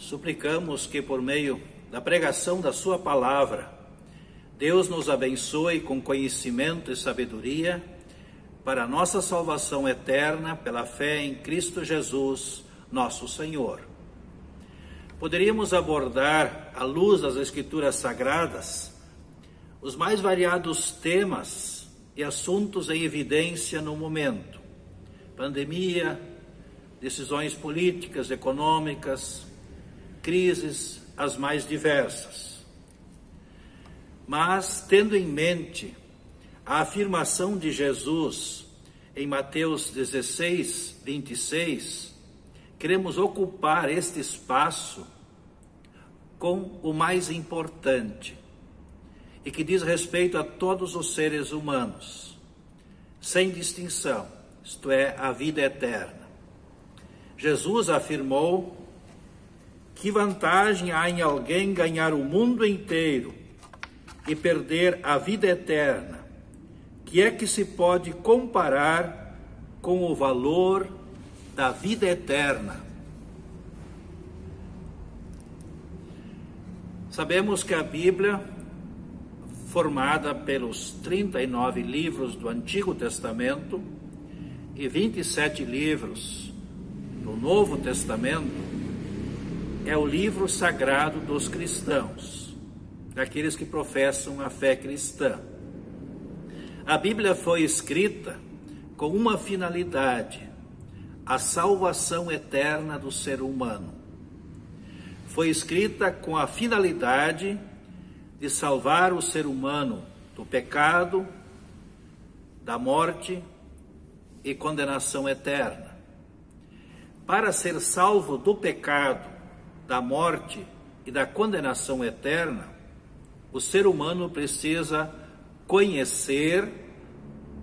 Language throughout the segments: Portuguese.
Suplicamos que por meio da pregação da sua palavra, Deus nos abençoe com conhecimento e sabedoria para a nossa salvação eterna pela fé em Cristo Jesus, nosso Senhor. Poderíamos abordar, à luz das Escrituras Sagradas, os mais variados temas e assuntos em evidência no momento: pandemia, decisões políticas, econômicas, crises as mais diversas. Mas, tendo em mente a afirmação de Jesus em Mateus 16, 26, queremos ocupar este espaço com o mais importante e que diz respeito a todos os seres humanos, sem distinção, isto é, a vida eterna. Jesus afirmou: que vantagem há em alguém ganhar o mundo inteiro e perder a vida eterna? Que é que se pode comparar com o valor da vida eterna? Sabemos que a Bíblia, formada pelos 39 livros do Antigo Testamento e 27 livros do Novo Testamento, é o livro sagrado dos cristãos, daqueles que professam a fé cristã. A Bíblia foi escrita com uma finalidade: a salvação eterna do ser humano. Foi escrita com a finalidade de salvar o ser humano do pecado, da morte e condenação eterna. Para ser salvo do pecado, da morte e da condenação eterna, o ser humano precisa conhecer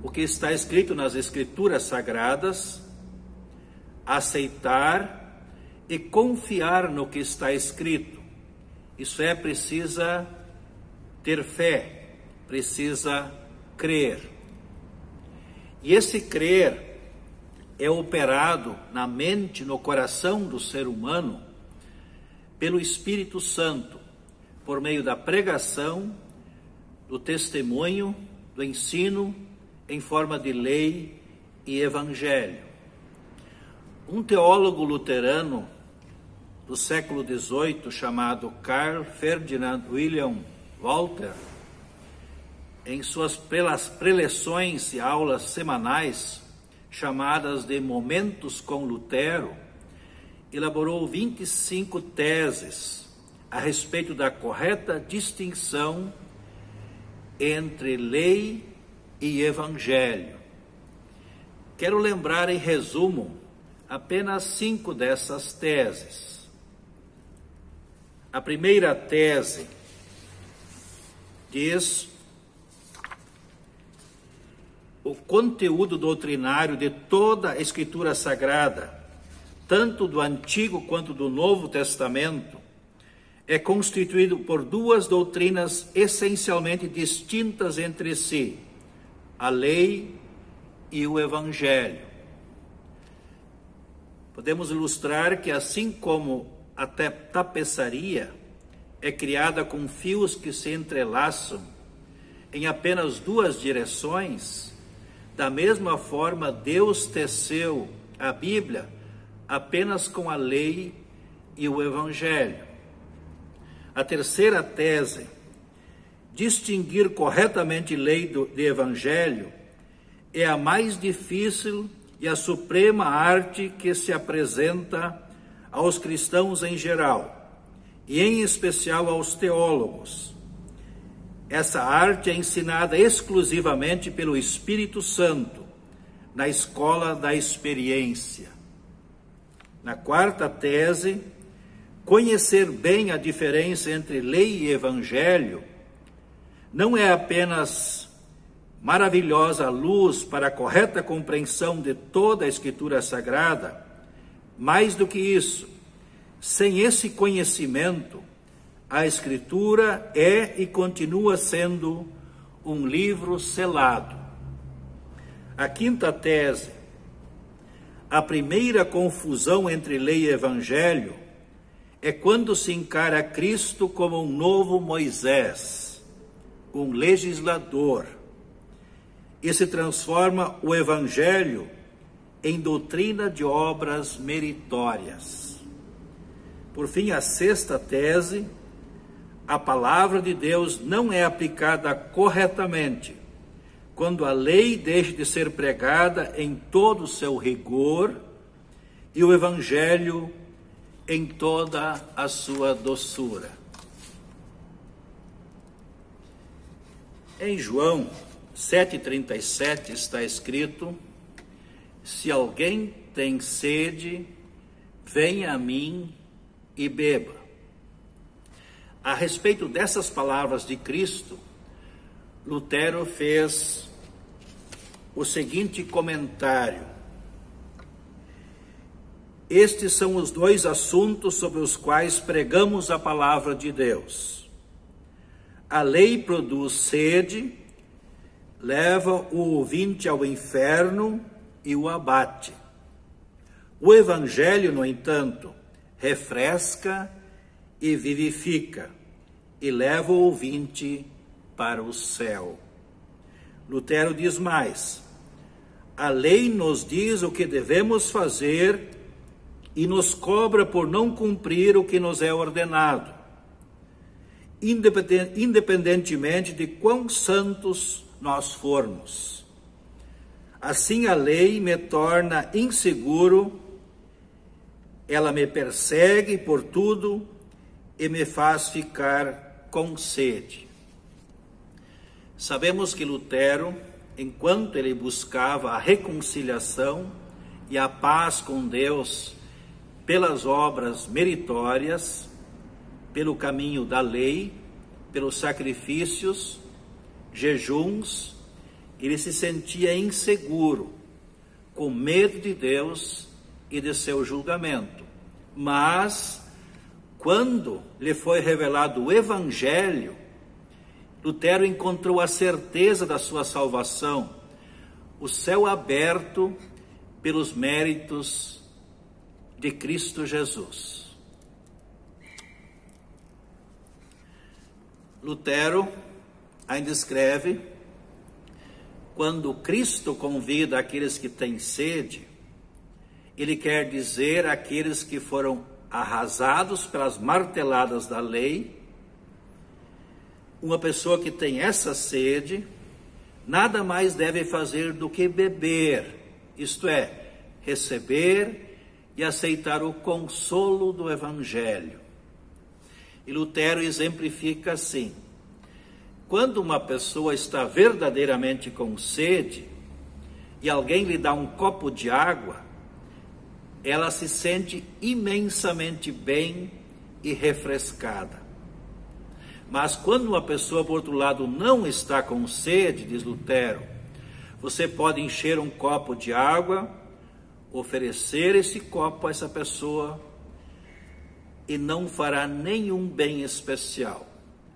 o que está escrito nas Escrituras Sagradas, aceitar e confiar no que está escrito. Isso é, precisa ter fé, precisa crer. E esse crer é operado na mente, no coração do ser humano, pelo Espírito Santo, por meio da pregação, do testemunho, do ensino, em forma de lei e evangelho. Um teólogo luterano do século XVIII, chamado Carl Ferdinand William Walther, em suas preleções e aulas semanais, chamadas de Momentos com Lutero, elaborou 25 teses a respeito da correta distinção entre lei e evangelho. Quero lembrar, em resumo, apenas 5 dessas teses. A primeira tese diz: o conteúdo doutrinário de toda a Escritura Sagrada, tanto do Antigo quanto do Novo Testamento, é constituído por 2 doutrinas essencialmente distintas entre si: a lei e o evangelho. Podemos ilustrar que, assim como a tapeçaria é criada com fios que se entrelaçam em apenas 2 direções, da mesma forma Deus teceu a Bíblia apenas com a lei e o evangelho. A terceira tese: distinguir corretamente lei de evangelho, é a mais difícil e a suprema arte que se apresenta aos cristãos em geral, e em especial aos teólogos. Essa arte é ensinada exclusivamente pelo Espírito Santo, na escola da experiência. Na quarta tese, conhecer bem a diferença entre lei e evangelho não é apenas maravilhosa luz para a correta compreensão de toda a Escritura Sagrada. Mais do que isso, sem esse conhecimento, a Escritura é e continua sendo um livro selado. A quinta tese: a primeira confusão entre lei e evangelho é quando se encara Cristo como um novo Moisés, um legislador, e se transforma o Evangelho em doutrina de obras meritórias. Por fim, a sexta tese: a palavra de Deus não é aplicada corretamente quando a lei deixa de ser pregada em todo o seu rigor e o Evangelho em toda a sua doçura. Em João 7,37 está escrito: se alguém tem sede, venha a mim e beba. A respeito dessas palavras de Cristo, Lutero fez o seguinte comentário: estes são os dois assuntos sobre os quais pregamos a palavra de Deus. A lei produz sede, leva o ouvinte ao inferno e o abate. O Evangelho, no entanto, refresca e vivifica, e leva o ouvinte para o céu. Lutero diz mais: a lei nos diz o que devemos fazer e nos cobra por não cumprir o que nos é ordenado, independentemente de quão santos nós formos. Assim a lei me torna inseguro, ela me persegue por tudo e me faz ficar com sede. Sabemos que Lutero, enquanto ele buscava a reconciliação e a paz com Deus pelas obras meritórias, pelo caminho da lei, pelos sacrifícios, jejuns, ele se sentia inseguro, com medo de Deus e de seu julgamento. Mas, quando lhe foi revelado o Evangelho, Lutero encontrou a certeza da sua salvação, o céu aberto pelos méritos de Cristo Jesus. Lutero ainda escreve: quando Cristo convida aqueles que têm sede, ele quer dizer aqueles que foram arrasados pelas marteladas da lei. Uma pessoa que tem essa sede, nada mais deve fazer do que beber, isto é, receber e aceitar o consolo do Evangelho. E Lutero exemplifica assim: quando uma pessoa está verdadeiramente com sede e alguém lhe dá um copo de água, ela se sente imensamente bem e refrescada. Mas quando uma pessoa, por outro lado, não está com sede, diz Lutero, você pode encher um copo de água, oferecer esse copo a essa pessoa e não fará nenhum bem especial.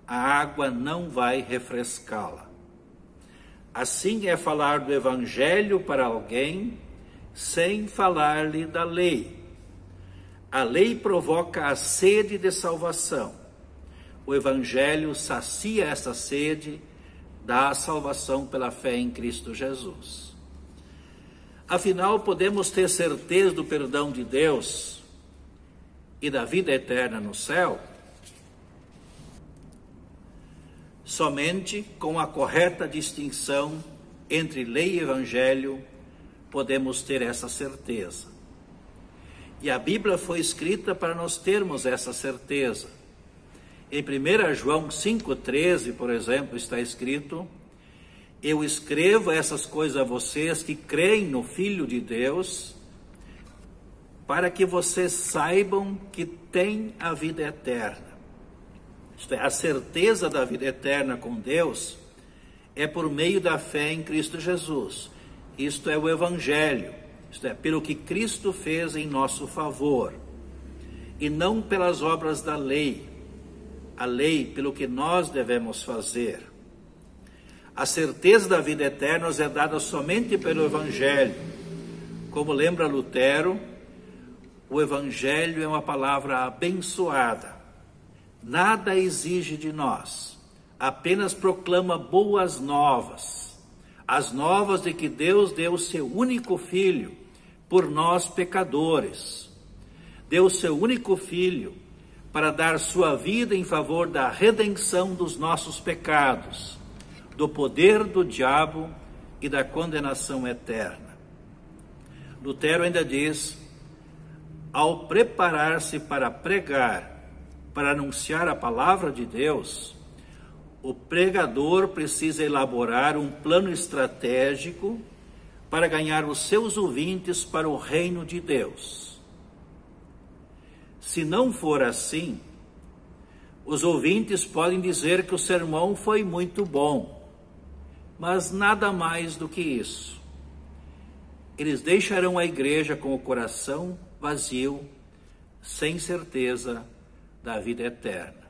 A água não vai refrescá-la. Assim é falar do Evangelho para alguém sem falar-lhe da lei. A lei provoca a sede de salvação. O Evangelho sacia essa sede, dá a salvação pela fé em Cristo Jesus. Afinal, podemos ter certeza do perdão de Deus e da vida eterna no céu somente com a correta distinção entre lei e Evangelho podemos ter essa certeza. E a Bíblia foi escrita para nós termos essa certeza. Em 1 João 5,13, por exemplo, está escrito: eu escrevo essas coisas a vocês que creem no Filho de Deus, para que vocês saibam que têm a vida eterna. Isto é, a certeza da vida eterna com Deus é por meio da fé em Cristo Jesus. Isto é o Evangelho, isto é, pelo que Cristo fez em nosso favor, e não pelas obras da lei, a lei pelo que nós devemos fazer. A certeza da vida eterna nos é dada somente pelo Evangelho. Como lembra Lutero, o Evangelho é uma palavra abençoada. Nada exige de nós, apenas proclama boas novas. As novas de que Deus deu o seu único Filho por nós pecadores. Deu o seu único Filho para dar sua vida em favor da redenção dos nossos pecados, do poder do diabo e da condenação eterna. Lutero ainda diz: ao preparar-se para pregar, para anunciar a palavra de Deus, o pregador precisa elaborar um plano estratégico para ganhar os seus ouvintes para o reino de Deus. Se não for assim, os ouvintes podem dizer que o sermão foi muito bom, mas nada mais do que isso. Eles deixarão a igreja com o coração vazio, sem certeza da vida eterna.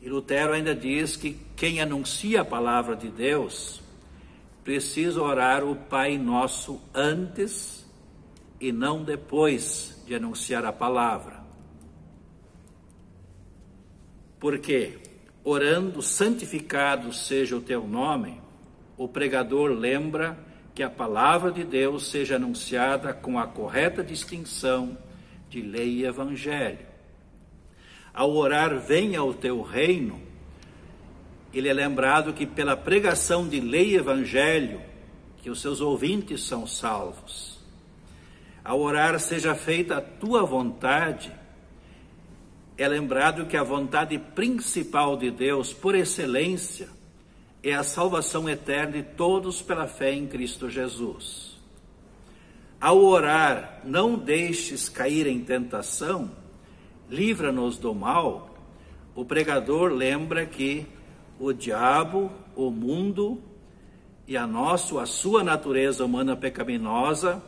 E Lutero ainda diz que quem anuncia a palavra de Deus precisa orar o Pai Nosso antes e não depois de anunciar a palavra. Porque, orando, santificado seja o teu nome, o pregador lembra que a palavra de Deus seja anunciada com a correta distinção de lei e evangelho. Ao orar, venha o teu reino, ele é lembrado que pela pregação de lei e evangelho, que os seus ouvintes são salvos. Ao orar, seja feita a tua vontade, é lembrado que a vontade principal de Deus, por excelência, é a salvação eterna de todos pela fé em Cristo Jesus. Ao orar, não deixes cair em tentação, livra-nos do mal, o pregador lembra que o diabo, o mundo e a sua natureza humana pecaminosa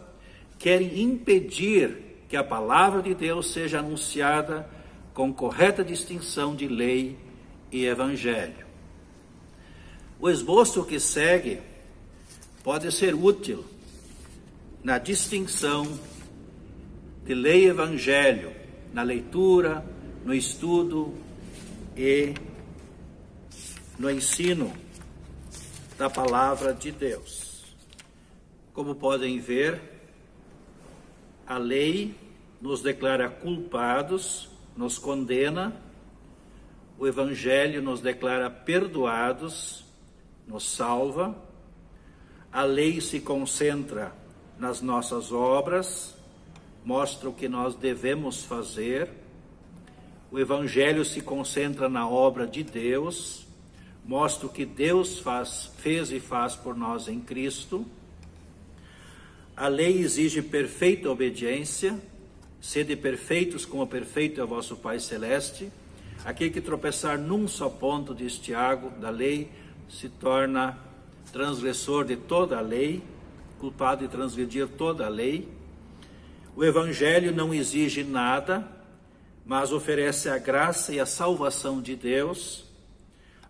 querem impedir que a palavra de Deus seja anunciada com correta distinção de lei e evangelho. O esboço que segue pode ser útil na distinção de lei e evangelho, na leitura, no estudo e no ensino da palavra de Deus. Como podem ver, a lei nos declara culpados, nos condena, o evangelho nos declara perdoados, nos salva, a lei se concentra nas nossas obras, mostra o que nós devemos fazer, o evangelho se concentra na obra de Deus, mostra o que Deus fez e faz por nós em Cristo. A lei exige perfeita obediência, sede perfeitos como perfeito é o vosso Pai Celeste. Aquele que tropeçar num só ponto, diz Tiago, da lei, se torna transgressor de toda a lei, culpado de transgredir toda a lei. O evangelho não exige nada, mas oferece a graça e a salvação de Deus.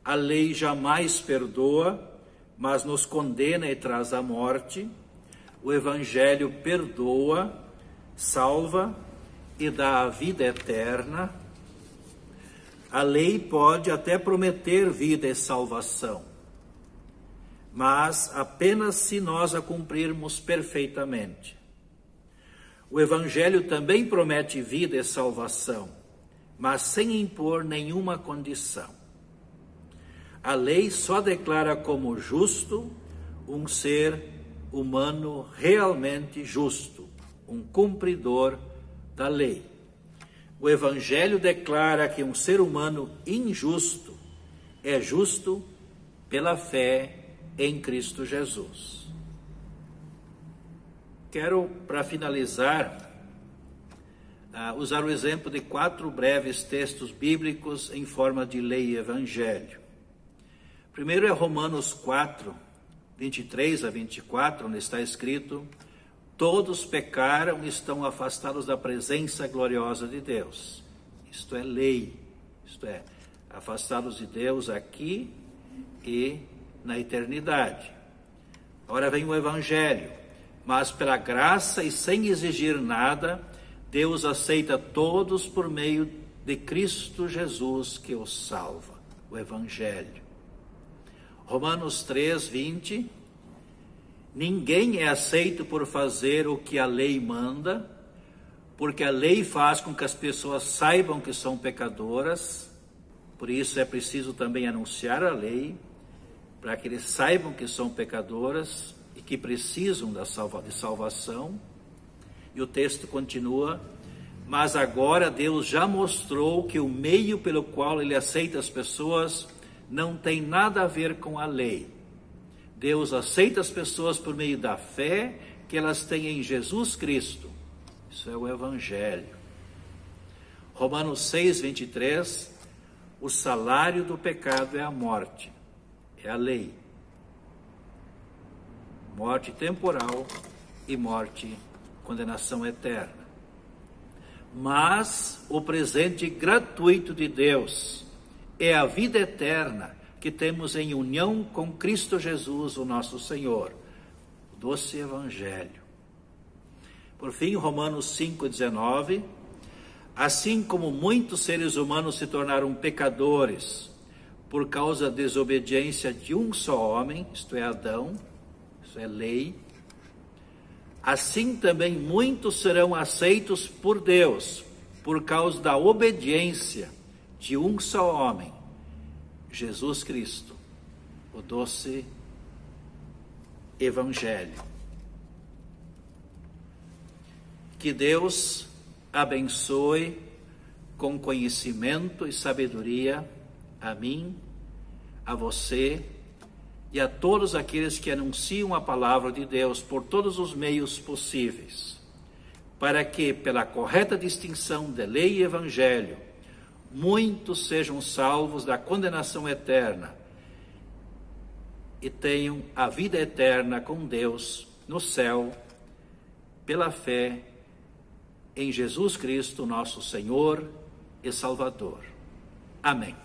A lei jamais perdoa, mas nos condena e traz a morte. O evangelho perdoa, salva e dá a vida eterna. A lei pode até prometer vida e salvação, mas apenas se nós a cumprirmos perfeitamente. O evangelho também promete vida e salvação, mas sem impor nenhuma condição. A lei só declara como justo um ser humano realmente justo, um cumpridor da lei. O evangelho declara que um ser humano injusto é justo pela fé em Cristo Jesus. Quero, para finalizar, usar o exemplo de 4 breves textos bíblicos em forma de lei e evangelho. Primeiro é Romanos 4, 23 a 24, onde está escrito: todos pecaram e estão afastados da presença gloriosa de Deus. Isto é lei, isto é, afastados de Deus aqui e na eternidade. Agora vem o evangelho. mas pela graça e sem exigir nada, Deus aceita todos por meio de Cristo Jesus que os salva. O Evangelho. Romanos 3, 20. Ninguém é aceito por fazer o que a lei manda, porque a lei faz com que as pessoas saibam que são pecadoras. Por isso é preciso também anunciar a lei, para que eles saibam que são pecadoras e que precisam de salvação. E o texto continua: mas agora Deus já mostrou que o meio pelo qual ele aceita as pessoas não tem nada a ver com a lei. Deus aceita as pessoas por meio da fé que elas têm em Jesus Cristo. Isso é o Evangelho. Romanos 6, 23. O salário do pecado é a morte. É a lei. Morte temporal e morte, condenação eterna. Mas o presente gratuito de Deus é a vida eterna que temos em união com Cristo Jesus, o nosso Senhor. O doce Evangelho. Por fim, Romanos 5,19. Assim como muitos seres humanos se tornaram pecadores por causa da desobediência de um só homem, isto é, Adão, isso é lei, assim também muitos serão aceitos por Deus por causa da obediência de um só homem, Jesus Cristo, o doce Evangelho. Que Deus abençoe com conhecimento e sabedoria a mim, a você e a todos aqueles que anunciam a palavra de Deus por todos os meios possíveis, para que, pela correta distinção de lei e evangelho, muitos sejam salvos da condenação eterna e tenham a vida eterna com Deus no céu, pela fé em Jesus Cristo, nosso Senhor e Salvador. Amém.